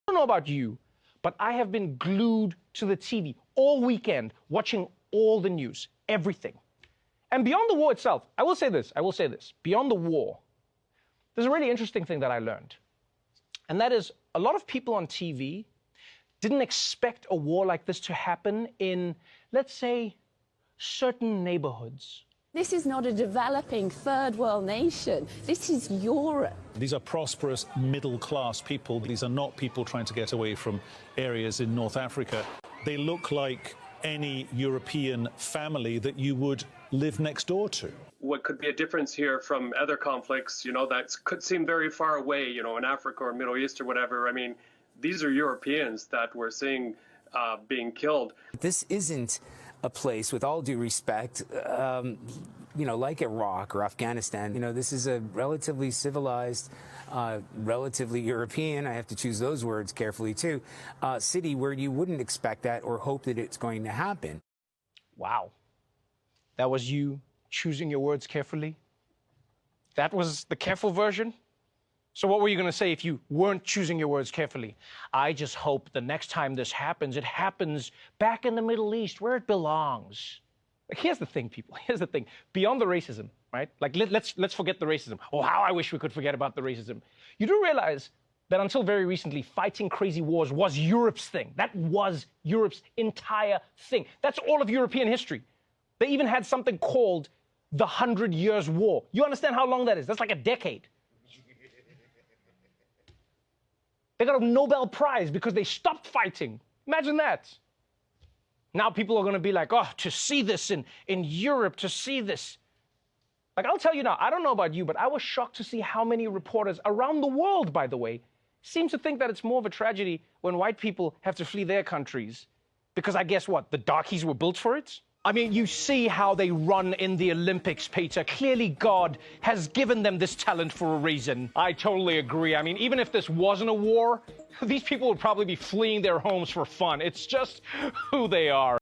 don't know about you, but I have been glued to the TV all weekend, watching all the news, everything. And beyond the war itself, I will say this, beyond the war, there's a really interesting thing that I learned. And that is, a lot of people on TV didn't expect a war like this to happen in, let's say, certain neighborhoods. This is not a developing third world nation. This is Europe. These are prosperous, middle-class people. These are not people trying to get away from areas in North Africa. They look like any European family that you would live next door to. What could be a difference here from other conflicts, you know, that could seem very far away, you know, in Africa or Middle East or whatever. I mean, these are Europeans that we're seeing being killed. This isn't a place, with all due respect, you know, like Iraq or Afghanistan. You know, this is a relatively civilized, relatively European, I have to choose those words carefully too, city where you wouldn't expect that or hope that it's going to happen. Wow. That was you choosing your words carefully? That was the careful version? So what were you going to say if you weren't choosing your words carefully? I just hope the next time this happens, it happens back in the Middle East where it belongs. Like, here's the thing, people. Here's the thing. Beyond the racism, right? Like, let's forget the racism. Oh, how I wish we could forget about the racism. You do realize that until very recently, fighting crazy wars was Europe's thing. That was Europe's entire thing. That's all of European history. They even had something called the 100 Years' War. You understand how long that is? That's like a decade. They got a Nobel Prize because they stopped fighting. Imagine that. Now people are going to be like, oh, to see this in Europe, to see this. Like, I'll tell you now, I don't know about you, but I was shocked to see how many reporters around the world, by the way, seem to think that it's more of a tragedy when white people have to flee their countries. Because I guess what, the darkies were built for it? I mean, you see how they run in the Olympics, Peter. Clearly God has given them this talent for a reason. I totally agree. I mean, even if this wasn't a war, these people would probably be fleeing their homes for fun. It's just who they are.